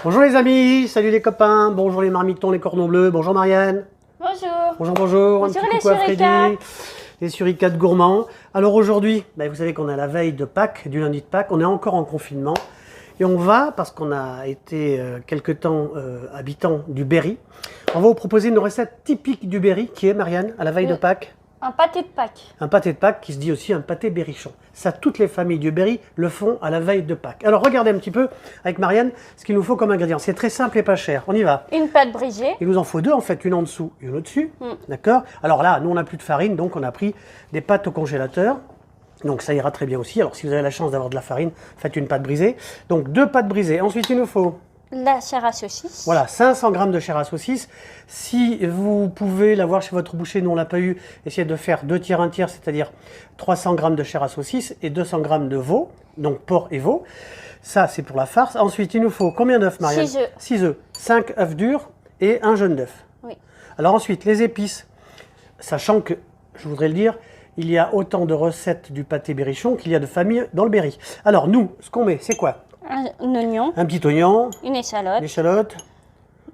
Bonjour les amis, salut les copains, bonjour les marmitons, les cordons bleus, bonjour Marianne. Bonjour. Bonjour, bonjour. Bonjour Un petit les coucou à Freddy, suricates. les suricates gourmands. Alors aujourd'hui, vous savez qu'on est à la veille de Pâques, du lundi de Pâques, on est encore en confinement. Et on va, parce qu'on a été quelque temps habitants du Berry, on va vous proposer une recette typique du Berry qui est, Marianne, à la veille de Pâques. Un pâté de Pâques. Un pâté de Pâques qui se dit aussi un pâté berrichon. Ça, toutes les familles du Berry le font à la veille de Pâques. Alors regardez un petit peu avec Marianne ce qu'il nous faut comme ingrédients. C'est très simple et pas cher. On y va. Une pâte brisée. Il nous en faut deux en fait, une en dessous et une au-dessus. D'accord. Alors là, nous on n'a plus de farine, donc on a pris des pâtes au congélateur. Donc ça ira très bien aussi. Alors si vous avez la chance d'avoir de la farine, faites une pâte brisée. Donc deux pâtes brisées. Ensuite, il nous faut... La chair à saucisse. Voilà, 500 g de chair à saucisse. Si vous pouvez l'avoir chez votre boucher, nous on l'a pas eu, essayez de faire 2 tiers, 1 tiers, c'est-à-dire 300 g de chair à saucisse et 200 g de veau, donc porc et veau. Ça, c'est pour la farce. Ensuite, il nous faut combien d'œufs, Marianne? 6 œufs. 6 œufs, 5 œufs durs et un jaune d'œuf. Oui. Alors ensuite, les épices, sachant que, je voudrais le dire, il y a autant de recettes du pâté berrichon qu'il y a de familles dans le Berry. Alors nous, ce qu'on met, c'est quoi? Un oignon. Un petit oignon, Une échalote. l'échalote,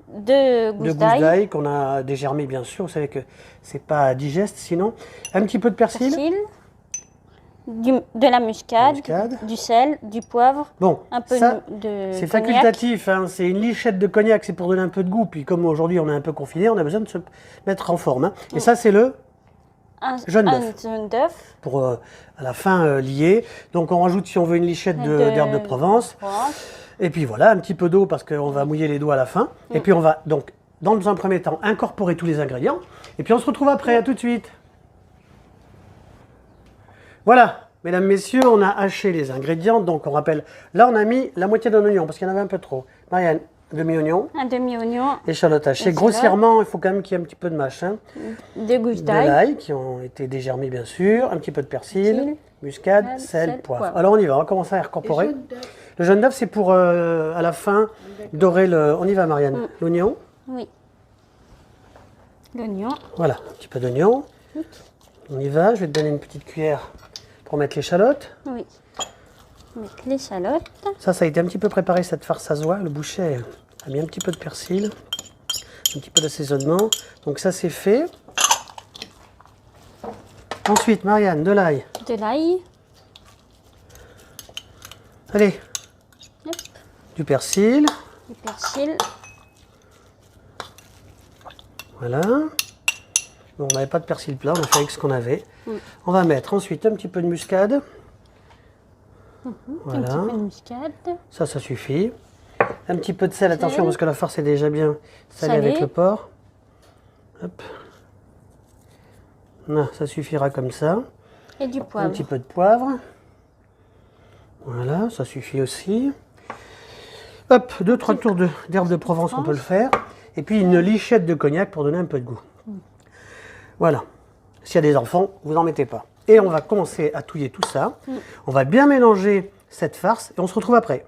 Deux gousses de gousses d'ail. d'ail qu'on a dégermé bien sûr, vous savez que c'est pas digeste sinon. Un petit peu de persil. Persil. De la muscade. Muscade. Du sel. Du poivre. Bon, Un peu ça, de c'est cognac. facultatif, hein, c'est une lichette de cognac, c'est pour donner un peu de goût. Puis comme aujourd'hui on est un peu confiné, on a besoin de se mettre en forme. Hein. Et ça c'est le Un jaune d'œuf. jaune d'œuf. Pour à la fin lié. Donc on rajoute si on veut une lichette d'herbe de Provence. Et puis voilà, un petit peu d'eau parce qu'on va mouiller les doigts à la fin. Et puis on va donc, dans un premier temps, incorporer tous les ingrédients. Et puis on se retrouve après, à tout de suite. Voilà, mesdames, messieurs, on a haché les ingrédients. Donc on rappelle, là on a mis la moitié d'un oignon parce qu'il y en avait un peu trop. Marianne, demi-oignon. Un demi-oignon. Échalote hachée. Échalote. Grossièrement, il faut quand même qu'il y ait un petit peu de machin. Deux gousses De d'ail. l'ail qui ont été dégermés bien sûr. Un petit peu de persil, Persil, muscade, sel, sel, poivre. poivre. Alors on y va, on va commencer à incorporer. Le jaune d'œuf, c'est pour à la fin dorer le... On y va, Marianne. L'oignon. Oui. L'oignon. Voilà, un petit peu d'oignon. On y va, je vais te donner une petite cuillère pour mettre l'échalote. Oui. Mettre l'échalote. Ça a été un petit peu préparé, cette farce à soie. Le boucher a mis un petit peu de persil, un petit peu d'assaisonnement. Donc ça, c'est fait. Ensuite, Marianne, de l'ail. De l'ail. Allez, Hop. du persil. Du persil. Voilà. Bon, on n'avait pas de persil plat, on a fait avec ce qu'on avait. On va mettre ensuite un petit peu de muscade. Un Voilà. petit peu de muscade. Ça suffit. Un petit peu de sel, attention parce que la farce est déjà bien salée Salée. avec le porc. Hop. Non, ça suffira comme ça. Et du Un poivre. petit peu de poivre. Voilà, ça suffit aussi. Hop, 2-3 tours d'herbe de Provence, on peut le faire. Et puis une lichette de cognac pour donner un peu de goût. Voilà. S'il y a des enfants, vous n'en mettez pas. Et on va commencer à touiller tout ça. On va bien mélanger cette farce et on se retrouve après.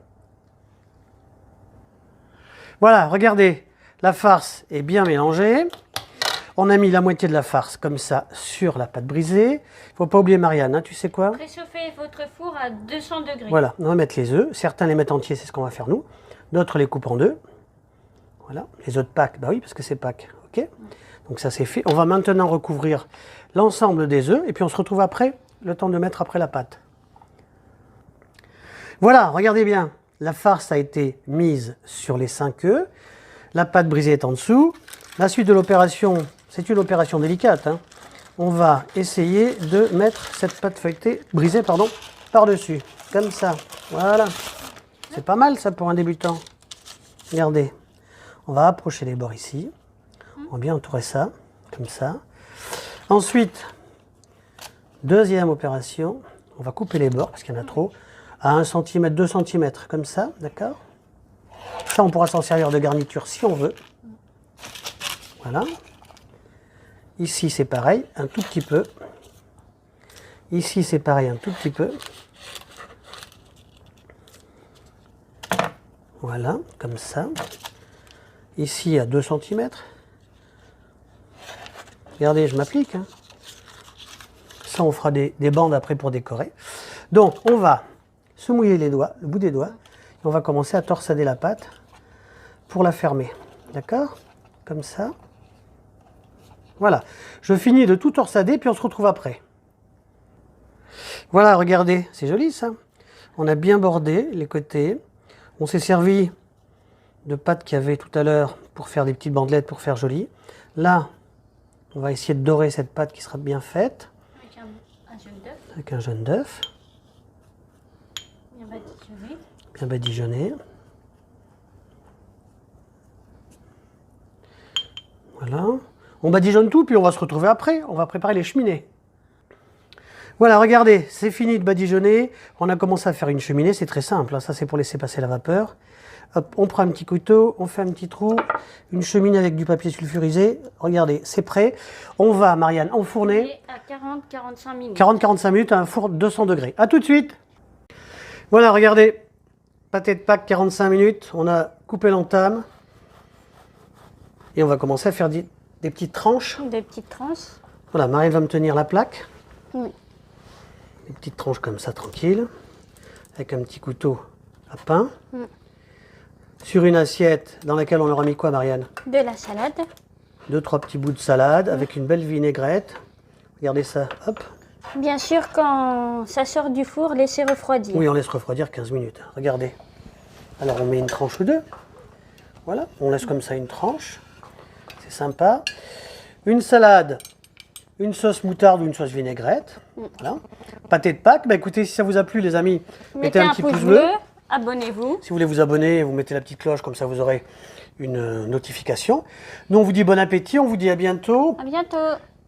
Voilà, regardez, la farce est bien mélangée. On a mis la moitié de la farce comme ça sur la pâte brisée. Il ne faut pas oublier Marianne, hein, tu sais quoi? Préchauffez votre four à 200 degrés. Voilà, on va mettre les œufs. Certains les mettent entiers, c'est ce qu'on va faire nous. D'autres les coupent en deux. Voilà, les œufs de Pâques, bah oui, parce que c'est Pâques. Ok. Donc ça c'est fait. On va maintenant recouvrir l'ensemble des œufs et puis on se retrouve après, le temps de mettre après la pâte. Voilà, regardez bien. La farce a été mise sur les 5 œufs. La pâte brisée est en dessous. La suite de l'opération, c'est une opération délicate. Hein. On va essayer de mettre cette pâte feuilletée, brisée, pardon, par-dessus. Comme ça. Voilà. C'est pas mal ça pour un débutant. Regardez. On va approcher les bords ici. On va bien entourer ça, comme ça. Ensuite, deuxième opération. On va couper les bords parce qu'il y en a trop. À 1 cm, 2 cm, comme ça, d'accord? Ça, on pourra s'en servir de garniture si on veut. Voilà. Ici, c'est pareil, un tout petit peu. Ici, c'est pareil, un tout petit peu. Voilà, comme ça. Ici, à 2 cm. Regardez, je m'applique. Hein. Ça, on fera des bandes après pour décorer. Donc, on va se mouiller les doigts, le bout des doigts. Et on va commencer à torsader la pâte pour la fermer. D'accord? Comme ça. Voilà. Je finis de tout torsader, puis on se retrouve après. Voilà, regardez, c'est joli ça. On a bien bordé les côtés. On s'est servi de pâte qu'il y avait tout à l'heure pour faire des petites bandelettes, pour faire joli. Là, on va essayer de dorer cette pâte qui sera bien faite. Avec un jaune d'œuf. Avec un jaune d'œuf. Bien badigeonné. Bien badigeonné. Voilà. On badigeonne tout, puis on va se retrouver après. On va préparer les cheminées. Voilà, regardez, c'est fini de badigeonner. On a commencé à faire une cheminée, c'est très simple. Ça, c'est pour laisser passer la vapeur. Hop, on prend un petit couteau, on fait un petit trou, une cheminée avec du papier sulfurisé. Regardez, c'est prêt. On va, Marianne, enfourner. Et à 40-45 minutes. 40-45 minutes à un four 200 degrés. A tout de suite. Voilà, regardez. Pâté de Pâques, 45 minutes. On a coupé l'entame. Et on va commencer à faire des petites tranches. Des petites tranches. Voilà, Marianne va me tenir la plaque. Oui. Des petites tranches comme ça, tranquille. Avec un petit couteau à pain. Sur une assiette dans laquelle on aura mis quoi, Marianne? De la salade. 2-3 petits bouts de salade avec une belle vinaigrette. Regardez ça, hop. Bien sûr, quand ça sort du four, laissez refroidir. Oui, on laisse refroidir 15 minutes. Regardez. Alors, on met une tranche ou deux. Voilà, on laisse comme ça une tranche. C'est sympa. Une salade, une sauce moutarde ou une sauce vinaigrette. Voilà. Pâté de Pâques. Bah, écoutez, si ça vous a plu, les amis, mettez un petit pouce bleu. Abonnez-vous. Si vous voulez vous abonner, vous mettez la petite cloche, comme ça vous aurez une notification. Nous, on vous dit bon appétit, on vous dit à bientôt. À bientôt.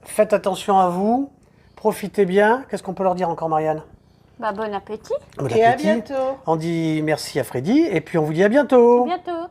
Faites attention à vous, profitez bien. Qu'est-ce qu'on peut leur dire encore, Marianne? Bah, bon appétit. Bon Et à appétit. bientôt. On dit merci à Freddy, et puis on vous dit à bientôt. À bientôt.